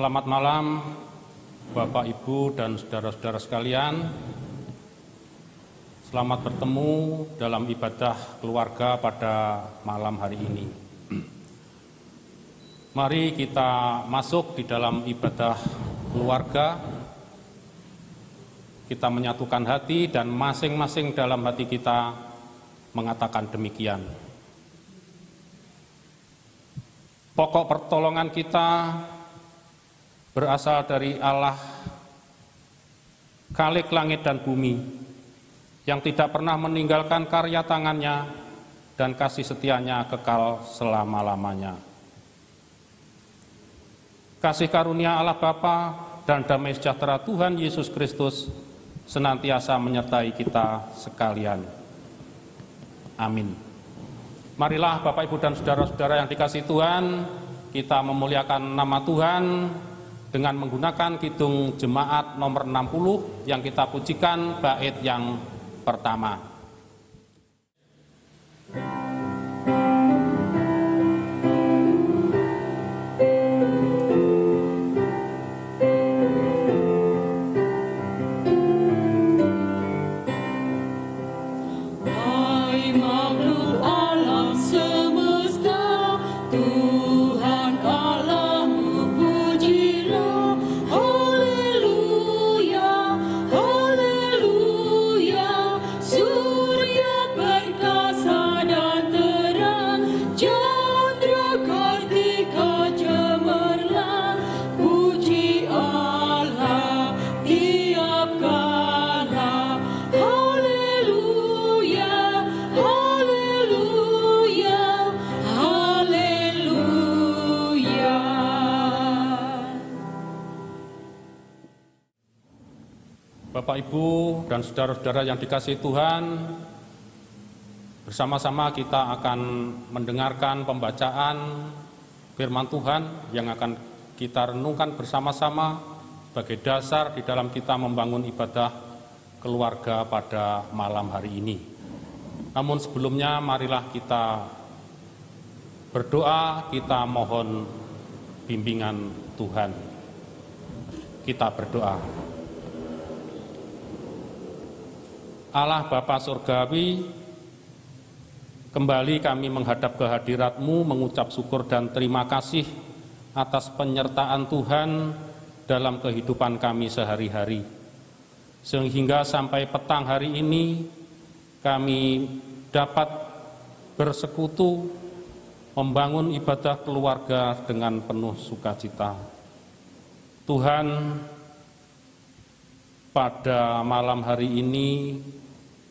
Selamat malam Bapak, Ibu, dan saudara-saudara sekalian. Selamat bertemu dalam ibadah keluarga pada malam hari ini. Mari kita masuk di dalam ibadah keluarga. Kita menyatukan hati dan masing-masing dalam hati kita mengatakan demikian. Pokok pertolongan kita berasal dari Allah, Khalik langit dan bumi, yang tidak pernah meninggalkan karya tangannya dan kasih setianya kekal selama-lamanya. Kasih karunia Allah Bapa dan damai sejahtera Tuhan Yesus Kristus senantiasa menyertai kita sekalian. Amin. Marilah Bapak, Ibu, dan saudara-saudara yang dikasihi Tuhan, kita memuliakan nama Tuhan dengan menggunakan kidung jemaat nomor 60 yang kita pujikan bait yang pertama. Bapak, Ibu, dan saudara-saudara yang dikasihi Tuhan, bersama-sama kita akan mendengarkan pembacaan firman Tuhan yang akan kita renungkan bersama-sama sebagai dasar di dalam kita membangun ibadah keluarga pada malam hari ini. Namun sebelumnya marilah kita berdoa, kita mohon bimbingan Tuhan. Kita berdoa. Allah Bapa Surgawi, kembali kami menghadap kehadirat-Mu mengucap syukur dan terima kasih atas penyertaan Tuhan dalam kehidupan kami sehari-hari. Sehingga sampai petang hari ini kami dapat bersekutu membangun ibadah keluarga dengan penuh sukacita. Tuhan, pada malam hari ini,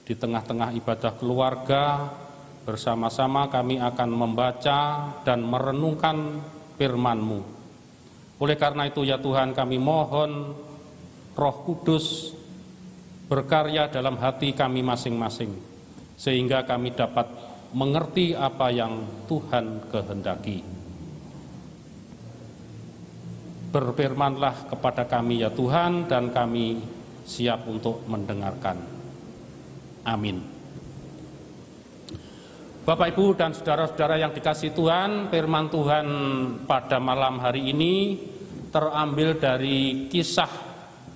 di tengah-tengah ibadah keluarga, bersama-sama kami akan membaca dan merenungkan firman-Mu. Oleh karena itu ya Tuhan, kami mohon Roh Kudus berkarya dalam hati kami masing-masing, sehingga kami dapat mengerti apa yang Tuhan kehendaki. Berfirmanlah kepada kami ya Tuhan, dan kami siap untuk mendengarkan. Amin. Bapak, Ibu, dan saudara-saudara yang dikasihi Tuhan, firman Tuhan pada malam hari ini terambil dari Kisah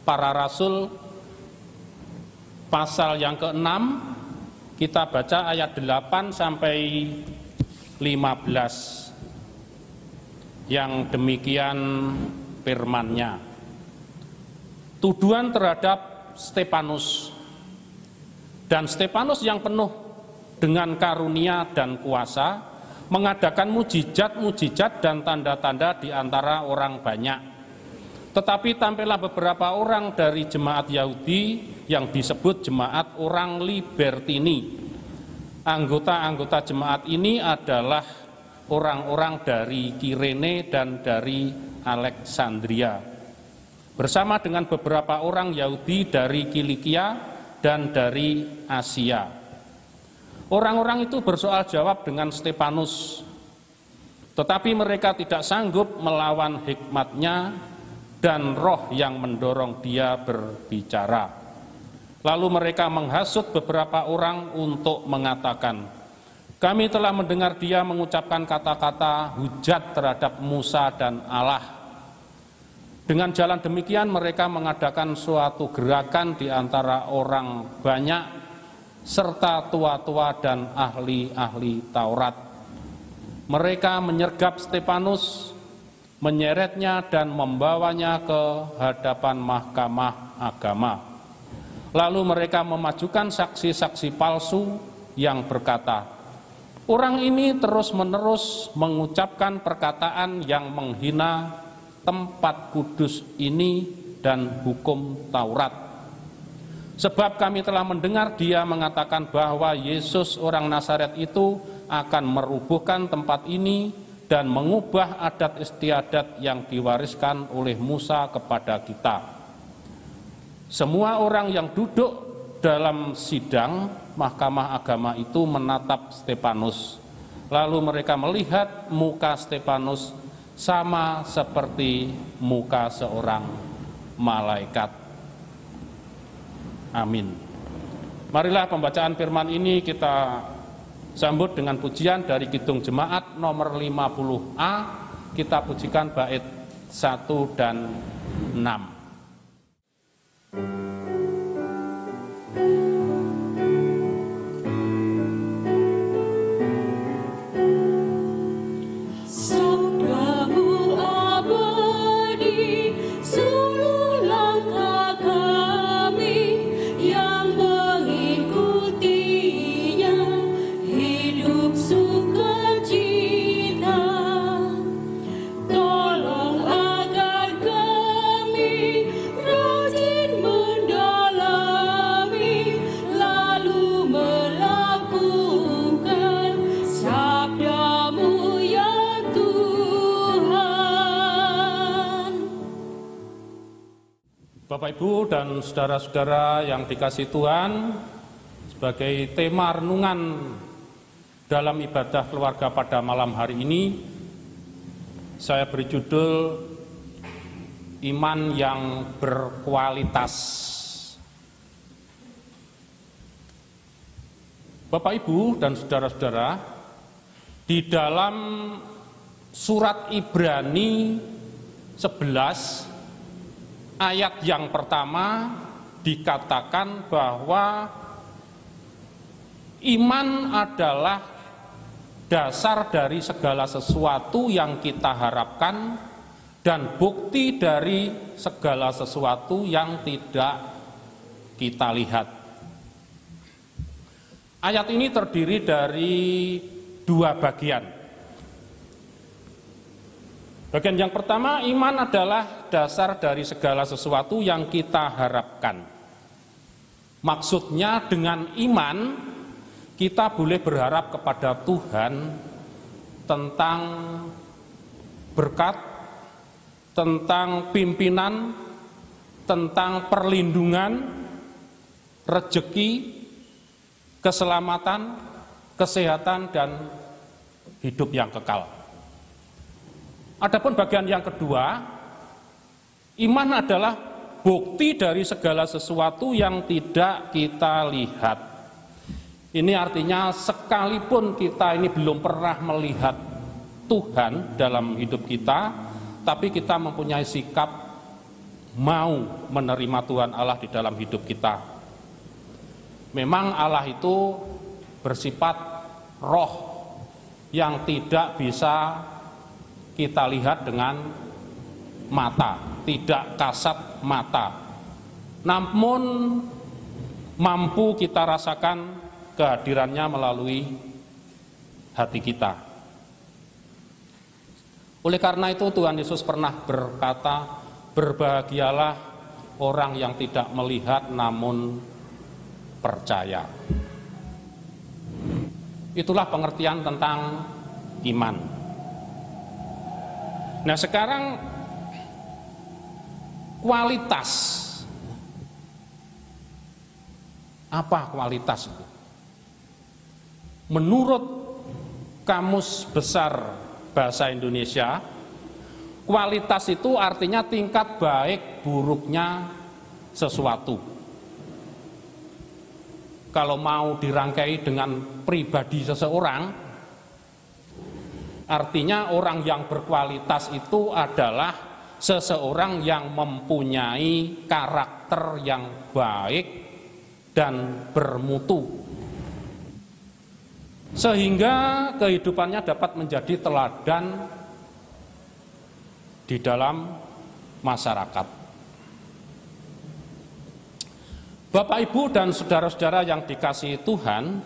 Para Rasul pasal yang ke-6. Kita baca ayat 8 sampai 15. Yang demikian firman-Nya. Tuduhan terhadap Stefanus. Dan Stefanus yang penuh dengan karunia dan kuasa mengadakan mujizat-mujizat dan tanda-tanda di antara orang banyak. Tetapi tampillah beberapa orang dari jemaat Yahudi yang disebut jemaat orang Libertini. Anggota-anggota jemaat ini adalah orang-orang dari Kirene dan dari Alexandria, bersama dengan beberapa orang Yahudi dari Kilikia dan dari Asia. Orang-orang itu bersoal jawab dengan Stefanus, tetapi mereka tidak sanggup melawan hikmatnya dan roh yang mendorong dia berbicara. Lalu mereka menghasut beberapa orang untuk mengatakan, kami telah mendengar dia mengucapkan kata-kata hujat terhadap Musa dan Allah. Dengan jalan demikian mereka mengadakan suatu gerakan di antara orang banyak serta tua-tua dan ahli-ahli Taurat. Mereka menyergap Stefanus, menyeretnya dan membawanya ke hadapan mahkamah agama. Lalu mereka memajukan saksi-saksi palsu yang berkata, "Orang ini terus-menerus mengucapkan perkataan yang menghina tempat kudus ini dan hukum Taurat. Sebab kami telah mendengar dia mengatakan bahwa Yesus orang Nazaret itu akan merubuhkan tempat ini dan mengubah adat istiadat yang diwariskan oleh Musa kepada kita." Semua orang yang duduk dalam sidang mahkamah agama itu menatap Stefanus. Lalu mereka melihat muka Stefanus sama seperti muka seorang malaikat. Amin. Marilah pembacaan firman ini kita sambut dengan pujian dari Kidung Jemaat nomor 50A. Kita pujikan bait 1 dan 6. Bapak, Ibu, dan saudara-saudara yang dikasihi Tuhan, sebagai tema renungan dalam ibadah keluarga pada malam hari ini, saya beri judul Iman yang Berkualitas. Bapak, Ibu, dan saudara-saudara, di dalam surat Ibrani 11 ayat yang pertama dikatakan bahwa iman adalah dasar dari segala sesuatu yang kita harapkan dan bukti dari segala sesuatu yang tidak kita lihat. Ayat ini terdiri dari dua bagian. Bagian yang pertama, iman adalah dasar dari segala sesuatu yang kita harapkan. Maksudnya dengan iman, kita boleh berharap kepada Tuhan tentang berkat, tentang pimpinan, tentang perlindungan, rezeki, keselamatan, kesehatan, dan hidup yang kekal. Adapun bagian yang kedua, iman adalah bukti dari segala sesuatu yang tidak kita lihat. Ini artinya sekalipun kita ini belum pernah melihat Tuhan dalam hidup kita, tapi kita mempunyai sikap mau menerima Tuhan Allah di dalam hidup kita. Memang Allah itu bersifat roh yang tidak bisa kita lihat dengan mata, tidak kasat mata, namun mampu kita rasakan kehadirannya melalui hati kita. Oleh karena itu Tuhan Yesus pernah berkata, "Berbahagialah orang yang tidak melihat namun percaya." Itulah pengertian tentang iman. Nah, sekarang kualitas. Apa kualitas itu? Menurut Kamus Besar Bahasa Indonesia, kualitas itu artinya tingkat baik buruknya sesuatu. Kalau mau dirangkai dengan pribadi seseorang, artinya orang yang berkualitas itu adalah seseorang yang mempunyai karakter yang baik dan bermutu, sehingga kehidupannya dapat menjadi teladan di dalam masyarakat. Bapak, Ibu, dan saudara-saudara yang dikasihi Tuhan,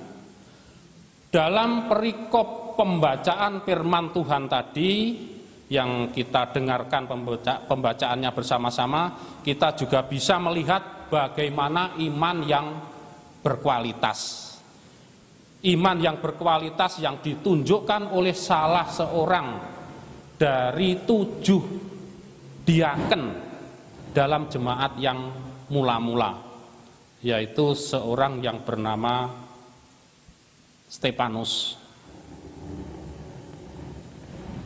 dalam perikop pembacaan firman Tuhan tadi yang kita dengarkan pembacaannya bersama-sama, kita juga bisa melihat bagaimana iman yang berkualitas. Iman yang berkualitas yang ditunjukkan oleh salah seorang dari 7 diaken dalam jemaat yang mula-mula, yaitu seorang yang bernama Stefanus.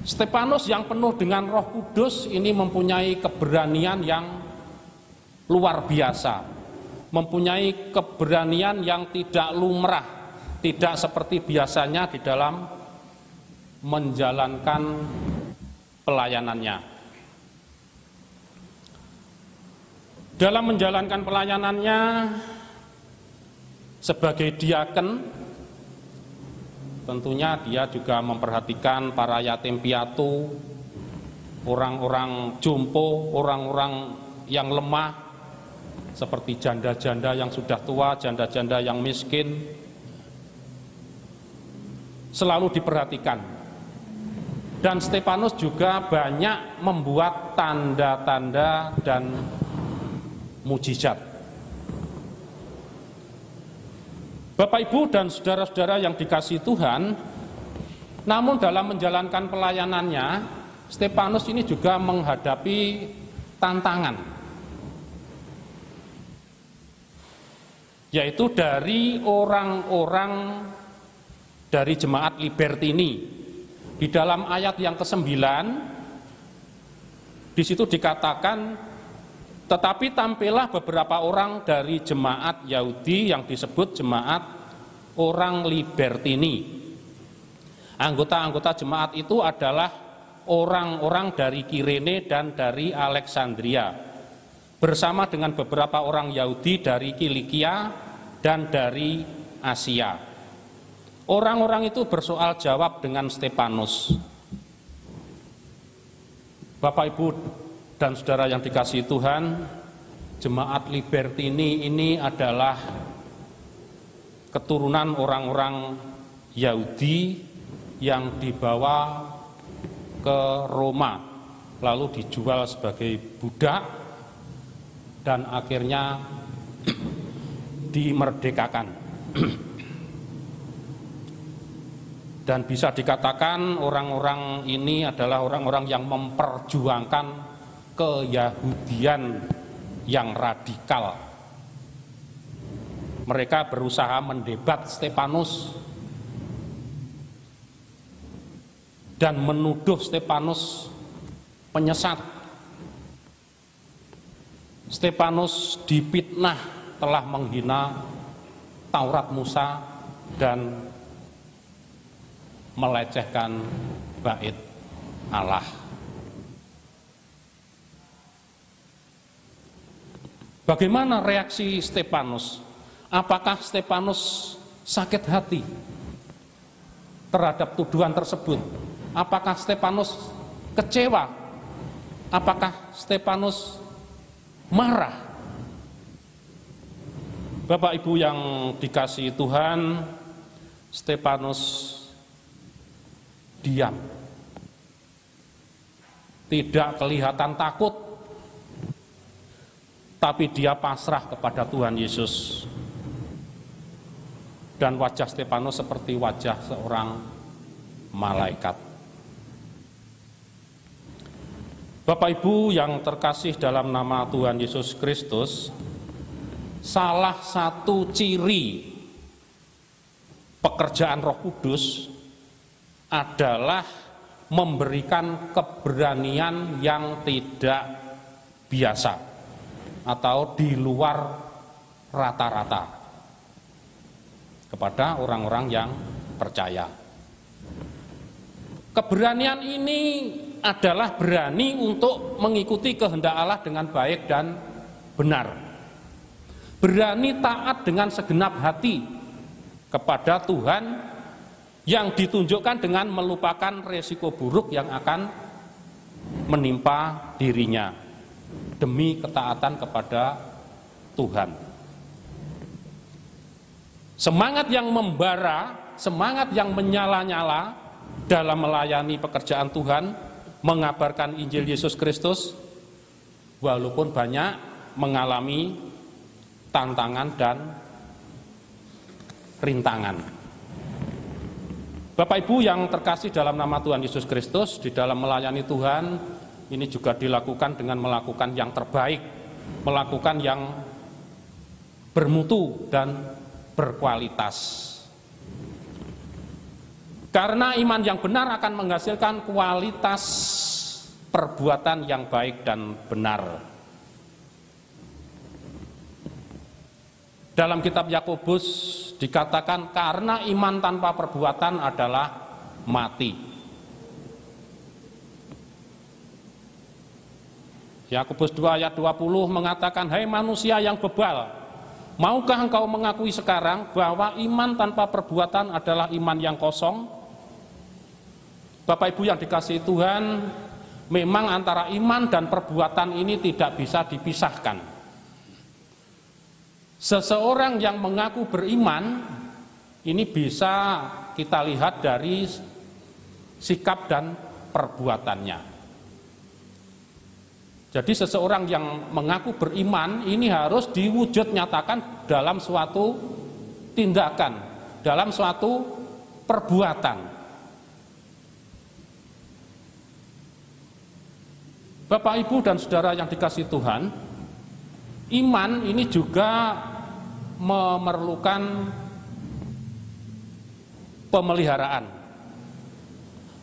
Stefanus yang penuh dengan Roh Kudus ini mempunyai keberanian yang luar biasa, mempunyai keberanian yang tidak lumrah, tidak seperti biasanya di dalam menjalankan pelayanannya. Dalam menjalankan pelayanannya sebagai diaken, tentunya dia juga memperhatikan para yatim piatu, orang-orang jompo, orang-orang yang lemah, seperti janda-janda yang sudah tua, janda-janda yang miskin, selalu diperhatikan. Dan Stefanus juga banyak membuat tanda-tanda dan mujizat. Bapak, Ibu, dan saudara-saudara yang dikasihi Tuhan, namun dalam menjalankan pelayanannya, Stefanus ini juga menghadapi tantangan, yaitu dari orang-orang dari jemaat Libertini. Di dalam ayat yang ke-9, di situ dikatakan, tetapi tampillah beberapa orang dari jemaat Yahudi yang disebut jemaat orang Libertini. Anggota-anggota jemaat itu adalah orang-orang dari Kirene dan dari Alexandria, bersama dengan beberapa orang Yahudi dari Kilikia dan dari Asia. Orang-orang itu bersoal jawab dengan Stefanus. Bapak, Ibu, dan saudara yang dikasihi Tuhan, jemaat Libertini ini adalah keturunan orang-orang Yahudi yang dibawa ke Roma, lalu dijual sebagai budak dan akhirnya dimerdekakan. Dan bisa dikatakan orang-orang ini adalah orang-orang yang memperjuangkan keyahudian yang radikal. Mereka berusaha mendebat Stefanus dan menuduh Stefanus penyesat. Stefanus dipitnah telah menghina Taurat Musa dan melecehkan bait Allah. Bagaimana reaksi Stefanus? Apakah Stefanus sakit hati terhadap tuduhan tersebut? Apakah Stefanus kecewa? Apakah Stefanus marah? Bapak, Ibu yang dikasihi Tuhan, Stefanus diam, tidak kelihatan takut, tapi dia pasrah kepada Tuhan Yesus. Dan wajah Stefanus seperti wajah seorang malaikat. Bapak, Ibu yang terkasih dalam nama Tuhan Yesus Kristus, salah satu ciri pekerjaan Roh Kudus adalah memberikan keberanian yang tidak biasa atau di luar rata-rata kepada orang-orang yang percaya. Keberanian ini adalah berani untuk mengikuti kehendak Allah dengan baik dan benar. Berani taat dengan segenap hati kepada Tuhan yang ditunjukkan dengan melupakan resiko buruk yang akan menimpa dirinya demi ketaatan kepada Tuhan. Semangat yang membara, semangat yang menyala-nyala dalam melayani pekerjaan Tuhan, mengabarkan Injil Yesus Kristus, walaupun banyak mengalami tantangan dan rintangan. Bapak Ibu yang terkasih dalam nama Tuhan Yesus Kristus, di dalam melayani Tuhan ini juga dilakukan dengan melakukan yang terbaik, melakukan yang bermutu dan berkualitas. Karena iman yang benar akan menghasilkan kualitas perbuatan yang baik dan benar. Dalam kitab Yakobus dikatakan karena iman tanpa perbuatan adalah mati. Yakobus 2 ayat 20 mengatakan, hai manusia yang bebal, maukah engkau mengakui sekarang bahwa iman tanpa perbuatan adalah iman yang kosong? Bapak Ibu yang dikasihi Tuhan, memang antara iman dan perbuatan ini tidak bisa dipisahkan. Seseorang yang mengaku beriman, ini bisa kita lihat dari sikap dan perbuatannya. Jadi seseorang yang mengaku beriman, ini harus diwujud nyatakan dalam suatu tindakan, dalam suatu perbuatan. Bapak, Ibu, dan Saudara yang dikasihi Tuhan, iman ini juga memerlukan pemeliharaan.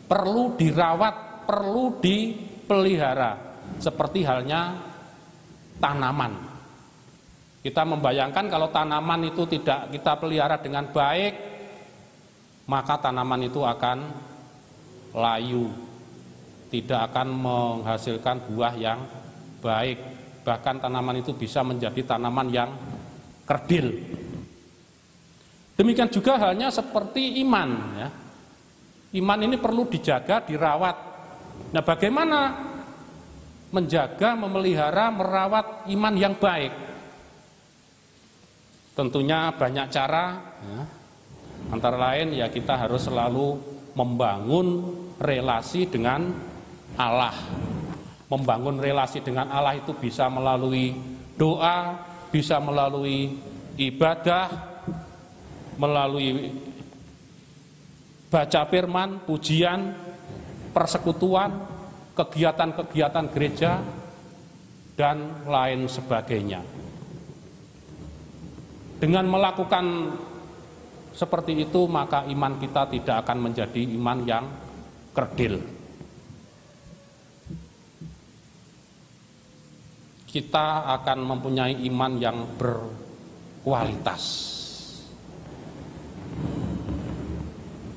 Perlu dirawat, perlu dipelihara, seperti halnya tanaman. Kita membayangkan kalau tanaman itu tidak kita pelihara dengan baik, maka tanaman itu akan layu, tidak akan menghasilkan buah yang baik. Bahkan tanaman itu bisa menjadi tanaman yang kerdil. Demikian juga halnya seperti iman, ya. Iman ini perlu dijaga, dirawat. Nah, bagaimana menjaga, memelihara, merawat iman yang baik? Tentunya banyak cara, ya. Antara lain ya kita harus selalu membangun relasi dengan Allah. Membangun relasi dengan Allah itu bisa melalui doa, bisa melalui ibadah, melalui baca firman, pujian, persekutuan, kegiatan-kegiatan gereja, dan lain sebagainya. Dengan melakukan seperti itu, maka iman kita tidak akan menjadi iman yang kerdil. Kita akan mempunyai iman yang berkualitas.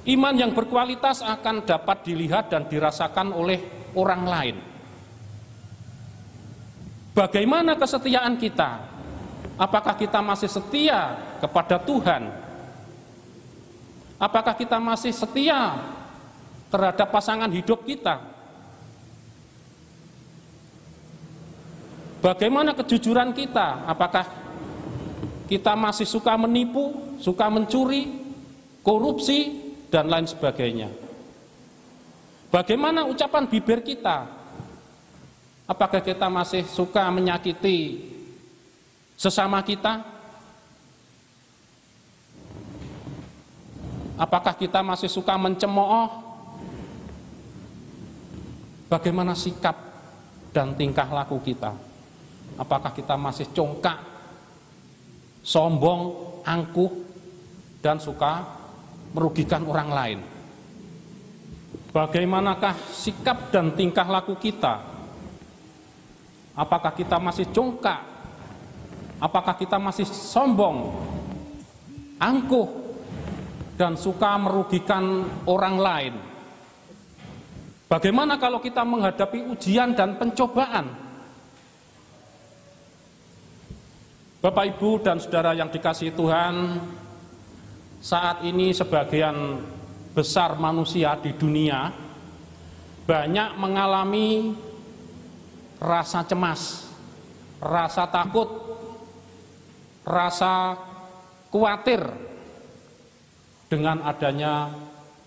Iman yang berkualitas akan dapat dilihat dan dirasakan oleh orang lain. Bagaimana kesetiaan kita? Apakah kita masih setia kepada Tuhan? Apakah kita masih setia terhadap pasangan hidup kita? Bagaimana kejujuran kita? Apakah kita masih suka menipu, suka mencuri, korupsi, dan lain sebagainya? Bagaimana ucapan bibir kita? Apakah kita masih suka menyakiti sesama kita? Apakah kita masih suka mencemooh? Bagaimana sikap dan tingkah laku kita? Apakah kita masih congkak, sombong, angkuh, dan suka merugikan orang lain? Bagaimanakah sikap dan tingkah laku kita? Apakah kita masih congkak? Apakah kita masih sombong, angkuh, dan suka merugikan orang lain? Bagaimana kalau kita menghadapi ujian dan pencobaan? Bapak, Ibu, dan saudara yang dikasihi Tuhan, saat ini sebagian besar manusia di dunia banyak mengalami rasa cemas, rasa takut, rasa khawatir dengan adanya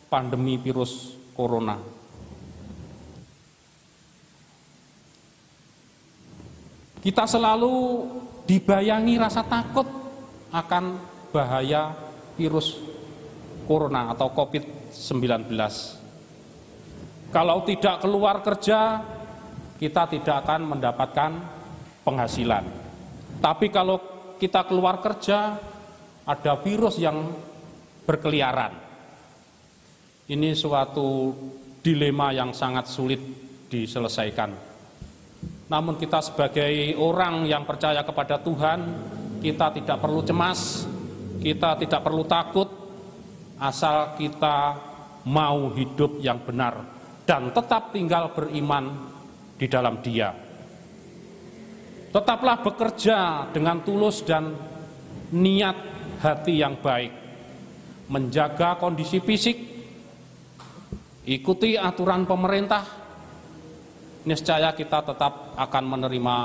pandemi virus corona. Kita selalu dibayangi rasa takut akan bahaya virus corona atau COVID-19. Kalau tidak keluar kerja, kita tidak akan mendapatkan penghasilan. Tapi kalau kita keluar kerja, ada virus yang berkeliaran. Ini suatu dilema yang sangat sulit diselesaikan. Namun kita sebagai orang yang percaya kepada Tuhan, kita tidak perlu cemas, kita tidak perlu takut, asal kita mau hidup yang benar dan tetap tinggal beriman di dalam Dia. Tetaplah bekerja dengan tulus dan niat hati yang baik, menjaga kondisi fisik, ikuti aturan pemerintah, niscaya kita tetap akan menerima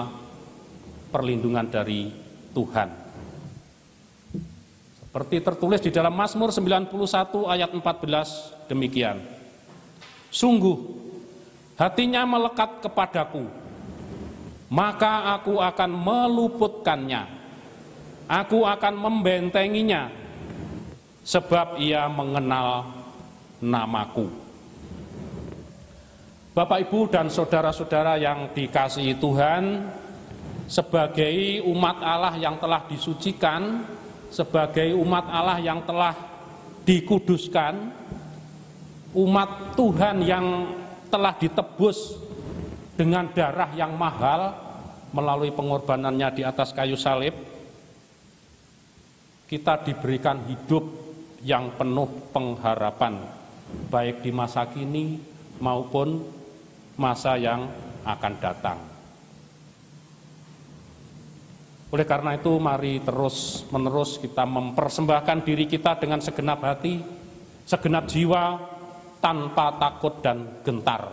perlindungan dari Tuhan. Seperti tertulis di dalam Mazmur 91 ayat 14 demikian. Sungguh hatinya melekat kepadaku, maka aku akan meluputkannya, aku akan membentenginya, sebab ia mengenal namaku. Bapak, Ibu, dan saudara-saudara yang dikasihi Tuhan, sebagai umat Allah yang telah disucikan, sebagai umat Allah yang telah dikuduskan, umat Tuhan yang telah ditebus dengan darah yang mahal melalui pengorbanannya di atas kayu salib, kita diberikan hidup yang penuh pengharapan, baik di masa kini maupun masa yang akan datang. Oleh karena itu, mari terus-menerus kita mempersembahkan diri kita dengan segenap hati, segenap jiwa, tanpa takut dan gentar.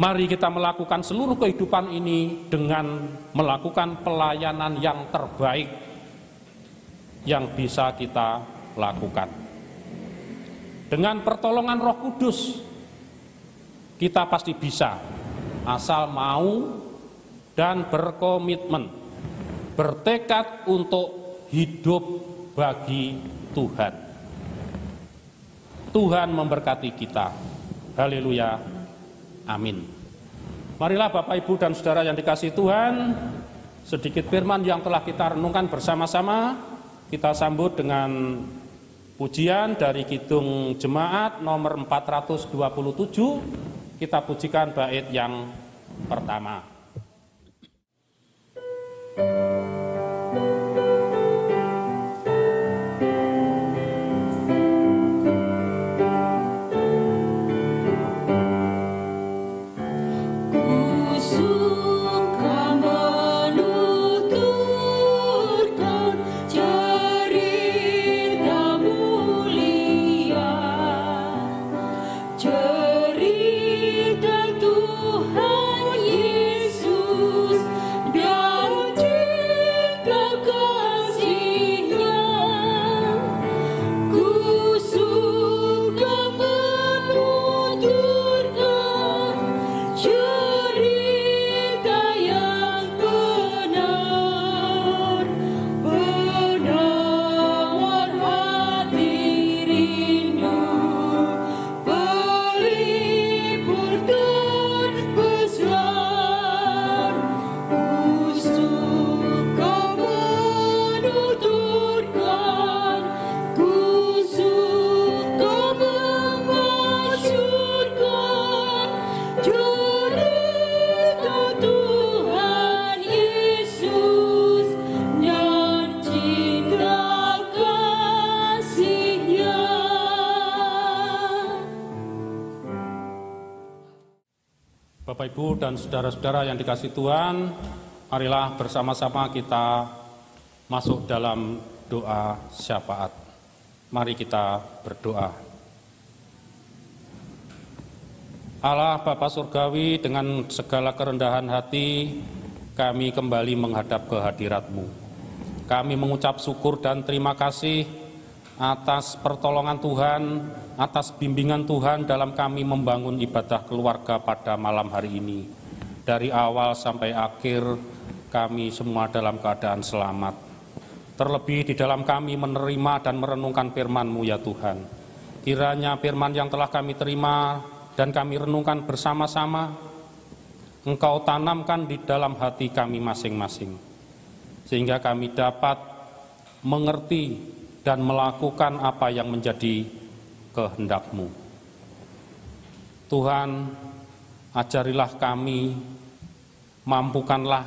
Mari kita melakukan seluruh kehidupan ini dengan melakukan pelayanan yang terbaik yang bisa kita lakukan. Dengan pertolongan Roh Kudus, kita pasti bisa, asal mau dan berkomitmen, bertekad untuk hidup bagi Tuhan. Tuhan memberkati kita. Haleluya. Amin. Marilah Bapak, Ibu, dan saudara yang dikasihi Tuhan, sedikit firman yang telah kita renungkan bersama-sama, kita sambut dengan pujian dari Kidung Jemaat nomor 427. Kita pujikan bait yang pertama. Cerita Tuhan Yesus. Bapak, Ibu, dan saudara-saudara yang dikasihi Tuhan, marilah bersama-sama kita masuk dalam doa syafaat. Mari kita berdoa. Allah Bapa Surgawi, dengan segala kerendahan hati, kami kembali menghadap kehadirat-Mu. Kami mengucap syukur dan terima kasih atas pertolongan Tuhan, atas bimbingan Tuhan dalam kami membangun ibadah keluarga pada malam hari ini. Dari awal sampai akhir, kami semua dalam keadaan selamat. Terlebih di dalam kami menerima dan merenungkan firman-Mu ya Tuhan. Kiranya firman yang telah kami terima dan kami renungkan bersama-sama, Engkau tanamkan di dalam hati kami masing-masing, sehingga kami dapat mengerti dan melakukan apa yang menjadi kehendak-Mu. Tuhan, ajarilah kami, mampukanlah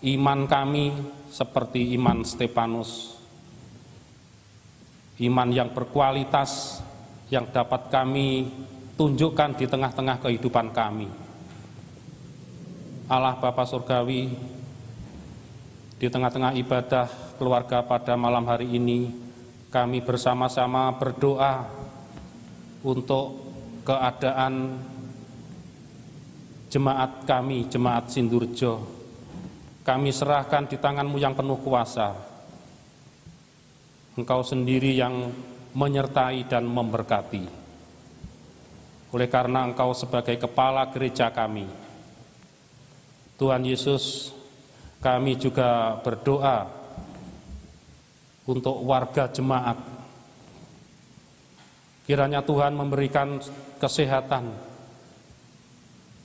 iman kami seperti iman Stefanus, iman yang berkualitas yang dapat kami tunjukkan di tengah-tengah kehidupan kami. Allah Bapa Surgawi, di tengah-tengah ibadah keluarga pada malam hari ini, kami bersama-sama berdoa untuk keadaan jemaat kami, jemaat Sindurjo. Kami serahkan di tangan-Mu yang penuh kuasa. Engkau sendiri yang menyertai dan memberkati. Oleh karena Engkau sebagai kepala gereja kami, Tuhan Yesus, kami juga berdoa untuk warga jemaat. Kiranya Tuhan memberikan kesehatan,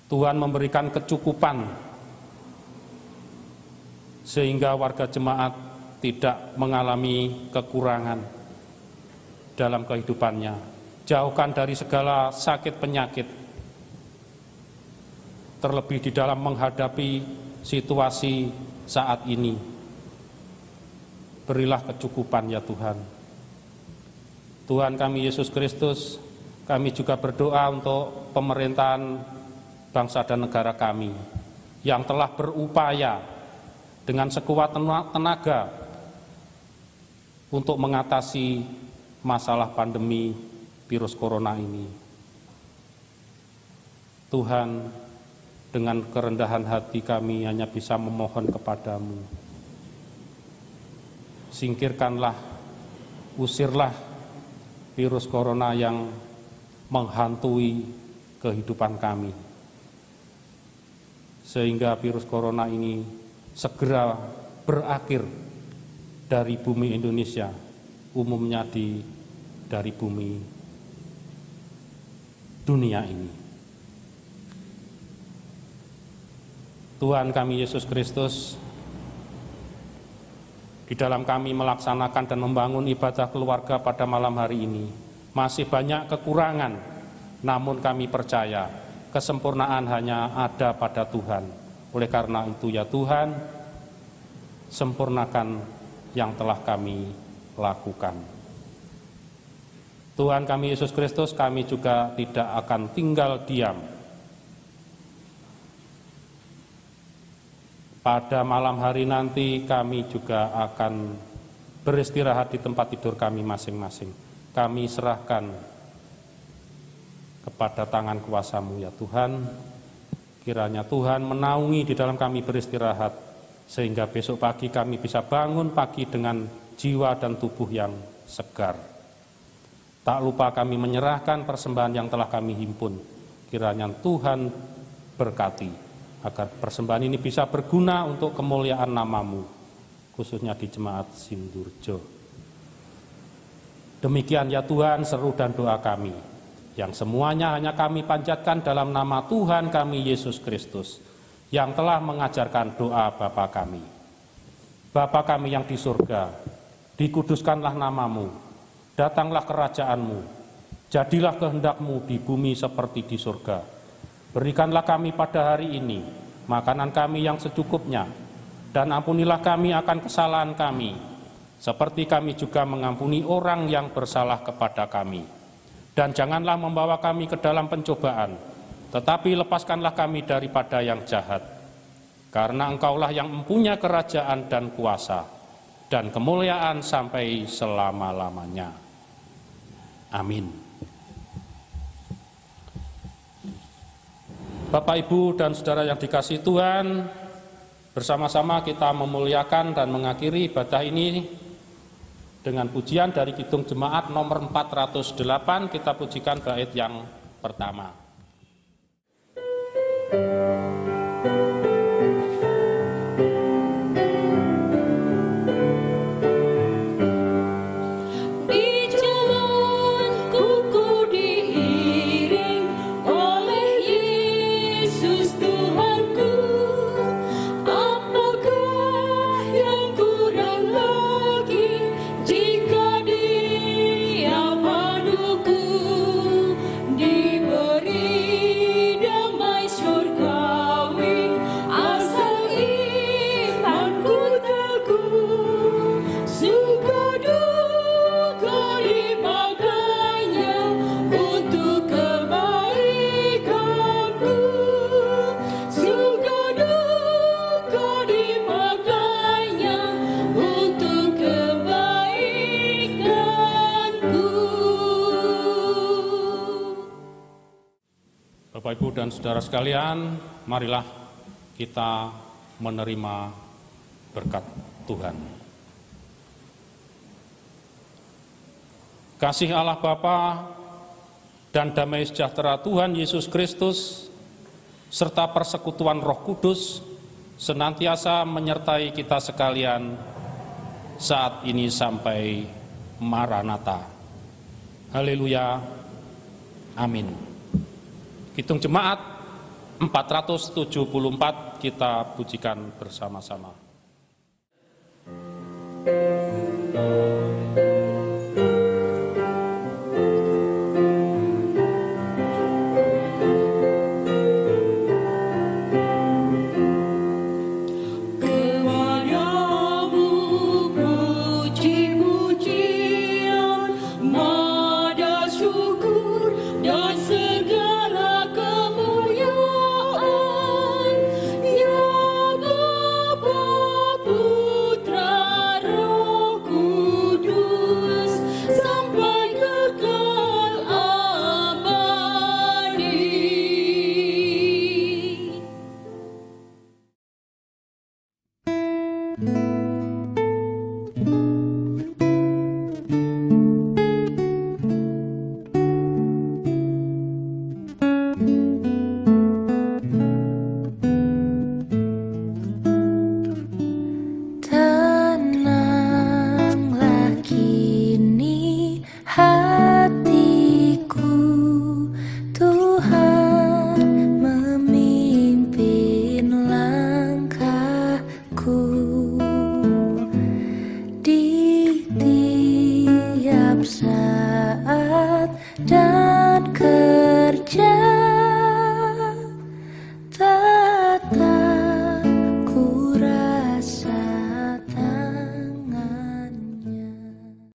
Tuhan memberikan kecukupan, sehingga warga jemaat tidak mengalami kekurangan dalam kehidupannya. Jauhkan dari segala sakit penyakit, terlebih di dalam menghadapi situasi saat ini. Berilah kecukupan ya Tuhan. Tuhan kami Yesus Kristus, kami juga berdoa untuk pemerintahan bangsa dan negara kami yang telah berupaya dengan sekuat tenaga untuk mengatasi masalah pandemi virus corona ini. Tuhan, dengan kerendahan hati kami hanya bisa memohon kepadamu. Singkirkanlah, usirlah virus corona yang menghantui kehidupan kami, sehingga virus corona ini segera berakhir dari bumi Indonesia, umumnya dari bumi dunia ini. Tuhan kami Yesus Kristus, di dalam kami melaksanakan dan membangun ibadah keluarga pada malam hari ini, masih banyak kekurangan, namun kami percaya kesempurnaan hanya ada pada Tuhan. Oleh karena itu ya Tuhan, sempurnakan yang telah kami lakukan. Tuhan kami Yesus Kristus, kami juga tidak akan tinggal diam. Pada malam hari nanti kami juga akan beristirahat di tempat tidur kami masing-masing. Kami serahkan kepada tangan kuasa-Mu ya Tuhan. Kiranya Tuhan menaungi di dalam kami beristirahat, sehingga besok pagi kami bisa bangun pagi dengan jiwa dan tubuh yang segar. Tak lupa kami menyerahkan persembahan yang telah kami himpun. Kiranya Tuhan berkati agar persembahan ini bisa berguna untuk kemuliaan nama-Mu, khususnya di jemaat Sindurjo. Demikian ya Tuhan seru dan doa kami, yang semuanya hanya kami panjatkan dalam nama Tuhan kami Yesus Kristus, yang telah mengajarkan doa Bapa kami. Bapa kami yang di surga, dikuduskanlah nama-Mu, datanglah kerajaan-Mu, jadilah kehendak-Mu di bumi seperti di surga. Berikanlah kami pada hari ini makanan kami yang secukupnya, dan ampunilah kami akan kesalahan kami, seperti kami juga mengampuni orang yang bersalah kepada kami. Dan janganlah membawa kami ke dalam pencobaan, Tetapi lepaskanlah kami daripada yang jahat, karena Engkaulah yang mempunyai kerajaan dan kuasa, dan kemuliaan sampai selama-lamanya. Amin. Bapak, Ibu, dan Saudara yang dikasihi Tuhan, bersama-sama kita memuliakan dan mengakhiri ibadah ini dengan pujian dari Kidung Jemaat nomor 408. Kita pujikan bait yang pertama. Bapak, Ibu, dan Saudara sekalian, marilah kita menerima berkat Tuhan. Kasih Allah Bapa dan damai sejahtera Tuhan Yesus Kristus serta persekutuan Roh Kudus senantiasa menyertai kita sekalian saat ini sampai Maranatha. Haleluya. Amin. Kidung Jemaat 474 kita pujikan bersama-sama.